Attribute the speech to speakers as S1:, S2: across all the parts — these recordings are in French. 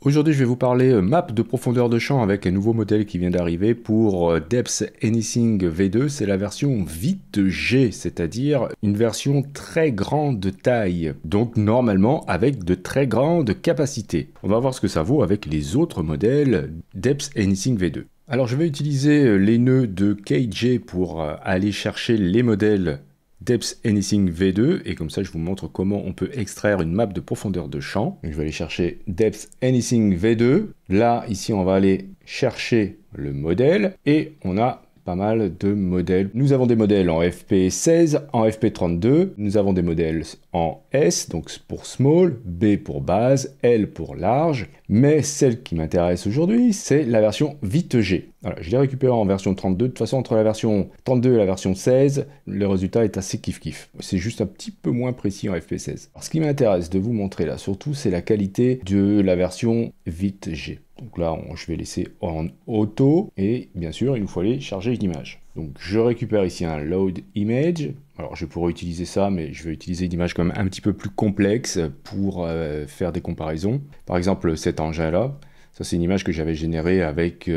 S1: Aujourd'hui, je vais vous parler map de profondeur de champ avec un nouveau modèle qui vient d'arriver pour Depth Anything V2. C'est la version VIT-G, c'est-à-dire une version très grande de taille, donc normalement avec de très grandes capacités. On va voir ce que ça vaut avec les autres modèles Depth Anything V2. Alors, je vais utiliser les nœuds de KJ pour aller chercher les modèles Depth Anything V2 et comme ça je vous montre comment on peut extraire une map de profondeur de champ. Donc, je vais aller chercher Depth Anything V2. Là, ici, on va aller chercher le modèle et on a pas mal de modèles. Nous avons des modèles en FP16, en FP32, nous avons des modèles en S, donc pour small, B pour base, L pour large, mais celle qui m'intéresse aujourd'hui, c'est la version VIT-G. Voilà, je l'ai récupéré en version 32, de toute façon entre la version 32 et la version 16, le résultat est assez kiff-kiff. C'est juste un petit peu moins précis en FP16. Alors, ce qui m'intéresse de vous montrer là, surtout, c'est la qualité de la version VIT-G. Donc là, je vais laisser en auto et bien sûr, il nous faut aller charger une image. Donc je récupère ici un load image. Alors je pourrais utiliser ça, mais je vais utiliser une image quand même un petit peu plus complexe pour faire des comparaisons. Par exemple, cet engin-là, ça c'est une image que j'avais générée avec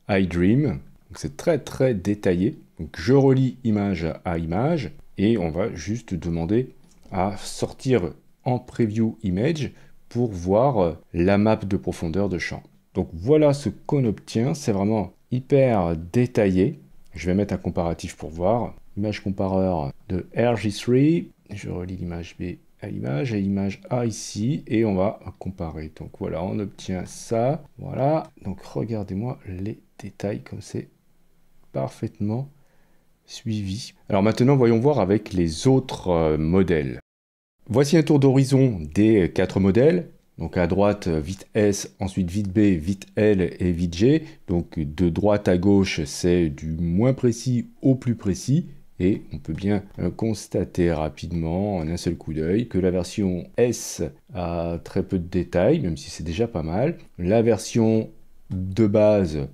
S1: iDream. C'est très très détaillé. Donc je relie image à image et on va juste demander à sortir en preview image pour voir la map de profondeur de champ. Donc voilà ce qu'on obtient, c'est vraiment hyper détaillé. Je vais mettre un comparatif pour voir. Image compareur de RG3, je relie l'image B à l'image et l'image A ici et on va comparer. Donc voilà, on obtient ça. Voilà, donc regardez-moi les détails comme c'est parfaitement suivi. Alors maintenant, voyons voir avec les autres modèles. Voici un tour d'horizon des 4 modèles. Donc à droite, vite S, ensuite vite B, vite L et vite G. Donc de droite à gauche, c'est du moins précis au plus précis. Et on peut bien constater rapidement, en un seul coup d'œil, que la version S a très peu de détails, même si c'est déjà pas mal. La version de base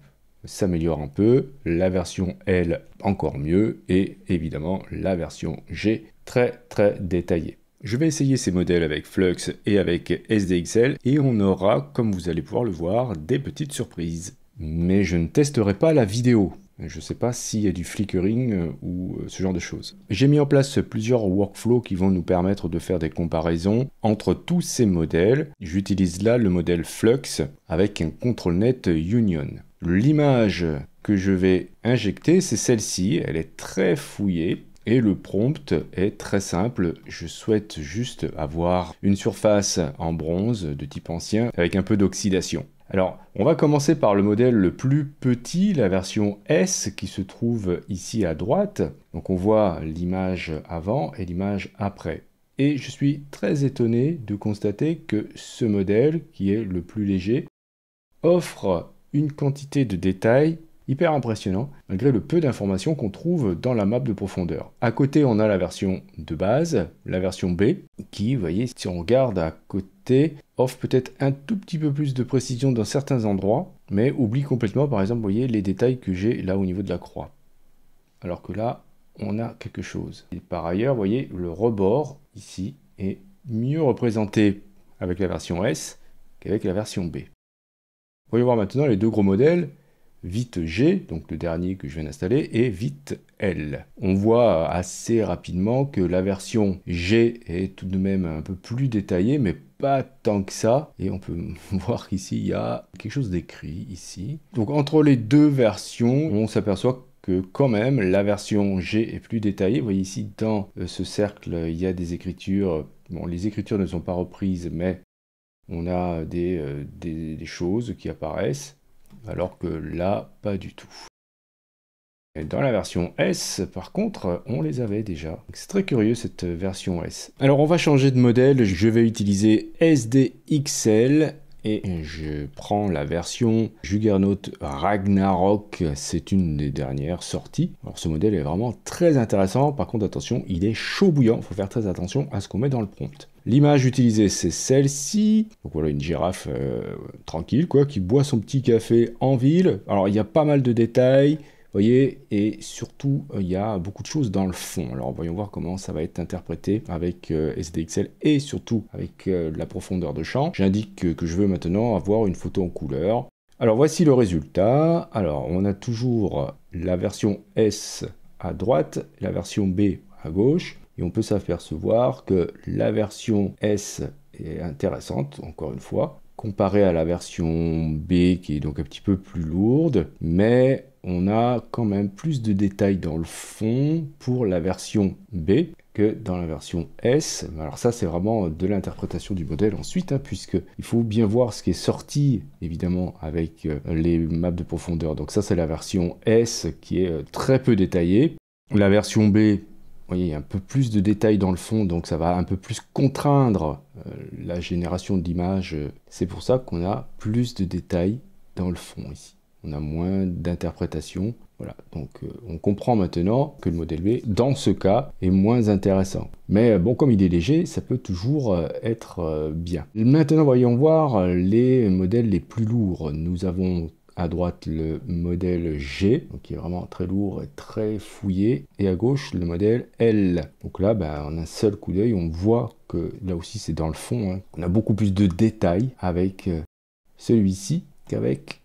S1: s'améliore un peu. La version L, encore mieux. Et évidemment, la version G, très très détaillée. Je vais essayer ces modèles avec Flux et avec SDXL et on aura, comme vous allez pouvoir le voir, des petites surprises. Mais je ne testerai pas la vidéo. Je ne sais pas s'il y a du flickering ou ce genre de choses. J'ai mis en place plusieurs workflows qui vont nous permettre de faire des comparaisons entre tous ces modèles. J'utilise là le modèle Flux avec un ControlNet Union. L'image que je vais injecter, c'est celle-ci. Elle est très fouillée. Et le prompt est très simple, je souhaite juste avoir une surface en bronze de type ancien avec un peu d'oxydation. Alors, on va commencer par le modèle le plus petit, la version S qui se trouve ici à droite. Donc on voit l'image avant et l'image après. Et je suis très étonné de constater que ce modèle, qui est le plus léger, offre une quantité de détails hyper impressionnant, malgré le peu d'informations qu'on trouve dans la map de profondeur. À côté, on a la version de base, la version B, qui, vous voyez, si on regarde à côté, offre peut-être un tout petit peu plus de précision dans certains endroits, mais oublie complètement, par exemple, vous voyez, les détails que j'ai là au niveau de la croix. Alors que là, on a quelque chose. Et par ailleurs, vous voyez, le rebord, ici, est mieux représenté avec la version S qu'avec la version B. Voyons voir maintenant les deux gros modèles, vite G, donc le dernier que je viens d'installer, et vite L. On voit assez rapidement que la version G est tout de même un peu plus détaillée, mais pas tant que ça. Et on peut voir qu'ici, il y a quelque chose d'écrit ici. Donc entre les deux versions, on s'aperçoit que quand même, la version G est plus détaillée. Vous voyez ici, dans ce cercle, il y a des écritures. Bon, les écritures ne sont pas reprises, mais on a des choses qui apparaissent. Alors que là, pas du tout. Et dans la version S, par contre, on les avait déjà. C'est très curieux cette version S. Alors on va changer de modèle, je vais utiliser SDXL et je prends la version Juggernaut Ragnarok, c'est une des dernières sorties. Alors ce modèle est vraiment très intéressant, par contre attention, il est chaud bouillant, il faut faire très attention à ce qu'on met dans le prompt. L'image utilisée, c'est celle-ci. Donc voilà, une girafe tranquille, quoi, qui boit son petit café en ville. Alors, il y a pas mal de détails. voyez, et surtout, il y a beaucoup de choses dans le fond. Alors, voyons voir comment ça va être interprété avec SDXL et surtout avec la profondeur de champ. J'indique que je veux maintenant avoir une photo en couleur. Alors, voici le résultat. Alors, on a toujours la version S à droite, la version B à gauche, et on peut s'apercevoir que la version S est intéressante, encore une fois, comparée à la version B qui est donc un petit peu plus lourde, mais on a quand même plus de détails dans le fond pour la version B que dans la version S. Alors ça, c'est vraiment de l'interprétation du modèle ensuite, hein, puisque il faut bien voir ce qui est sorti, évidemment, avec les maps de profondeur. Donc ça, c'est la version S qui est très peu détaillée. La version B, vous voyez, il y a un peu plus de détails dans le fond, donc ça va un peu plus contraindre la génération d'images. C'est pour ça qu'on a plus de détails dans le fond ici. On a moins d'interprétation. Voilà, donc on comprend maintenant que le modèle B, dans ce cas, est moins intéressant. Mais bon, comme il est léger, ça peut toujours être bien. Maintenant, voyons voir les modèles les plus lourds. Nous avons à droite le modèle G, donc qui est vraiment très lourd et très fouillé, et à gauche le modèle L. Donc là, en un seul coup d'œil, on voit que là aussi c'est dans le fond, hein. On a beaucoup plus de détails avec celui-ci qu'avec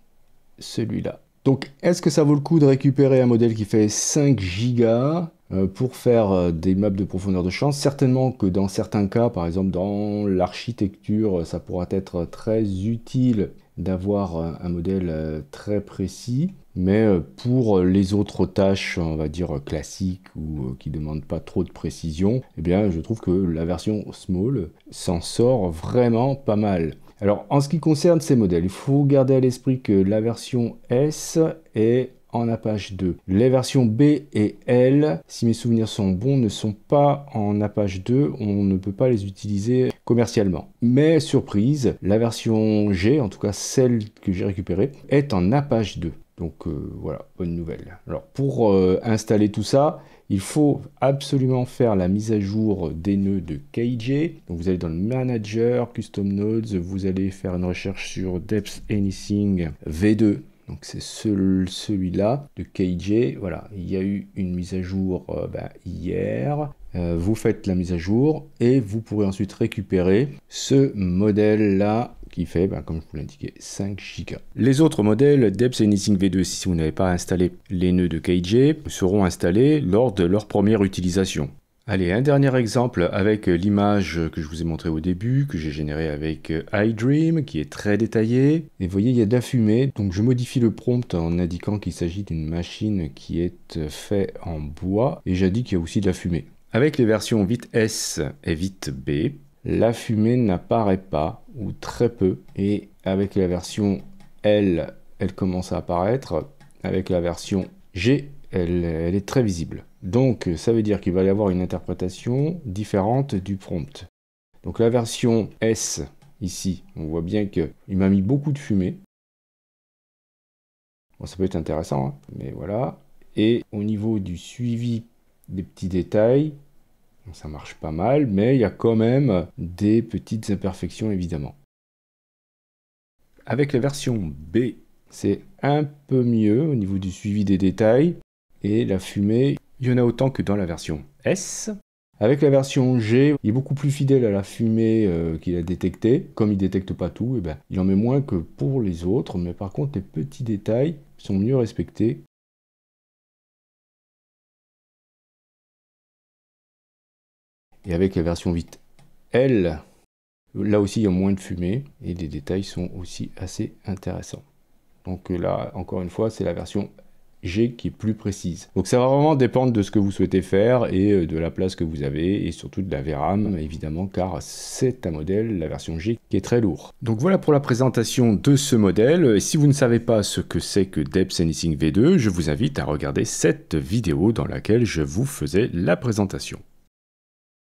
S1: celui-là. Donc, est-ce que ça vaut le coup de récupérer un modèle qui fait 5 Go pour faire des maps de profondeur de champ? Certainement que dans certains cas, par exemple dans l'architecture, ça pourra être très utile d'avoir un modèle très précis, mais pour les autres tâches, on va dire classiques ou qui ne demandent pas trop de précision, eh bien, je trouve que la version Small s'en sort vraiment pas mal. Alors, en ce qui concerne ces modèles, il faut garder à l'esprit que la version S est en Apache 2. Les versions B et L, si mes souvenirs sont bons, ne sont pas en Apache 2. On ne peut pas les utiliser commercialement. Mais surprise, la version G, en tout cas celle que j'ai récupérée, est en Apache 2. Donc voilà, bonne nouvelle. Alors pour installer tout ça, il faut absolument faire la mise à jour des nœuds de KJ. Donc vous allez dans le Manager, Custom Nodes, vous allez faire une recherche sur Depth Anything V2. Donc c'est celui-là de KJ. Voilà, il y a eu une mise à jour hier. Vous faites la mise à jour et vous pourrez ensuite récupérer ce modèle-là qui fait, comme je vous l'indiquais, 5 Go. Les autres modèles Depth Anything V2, si vous n'avez pas installé les nœuds de KJ, seront installés lors de leur première utilisation. Allez, un dernier exemple avec l'image que je vous ai montré au début, que j'ai générée avec iDream, qui est très détaillée. Et vous voyez, il y a de la fumée, donc je modifie le prompt en indiquant qu'il s'agit d'une machine qui est faite en bois, et j'indique qu'il y a aussi de la fumée. Avec les versions Vite S et Vite B, la fumée n'apparaît pas, ou très peu, et avec la version L, elle commence à apparaître, avec la version G, elle est très visible. Donc ça veut dire qu'il va y avoir une interprétation différente du prompt. Donc la version S, ici, on voit bien qu'il m'a mis beaucoup de fumée. Bon, ça peut être intéressant, hein, mais voilà. Et au niveau du suivi des petits détails, ça marche pas mal, mais il y a quand même des petites imperfections, évidemment. Avec la version B, c'est un peu mieux au niveau du suivi des détails. Et la fumée, il y en a autant que dans la version S. Avec la version G, il est beaucoup plus fidèle à la fumée qu'il a détectée. Comme il ne détecte pas tout, il en met moins que pour les autres. Mais par contre, les petits détails sont mieux respectés. Et avec la version Vite L, là aussi il y a moins de fumée et les détails sont aussi assez intéressants. Donc là, encore une fois, c'est la version G qui est plus précise. Donc ça va vraiment dépendre de ce que vous souhaitez faire et de la place que vous avez et surtout de la VRAM évidemment, car c'est un modèle, la version G, qui est très lourd. Donc voilà pour la présentation de ce modèle. Et si vous ne savez pas ce que c'est que Depth Anything V2, je vous invite à regarder cette vidéo dans laquelle je vous faisais la présentation.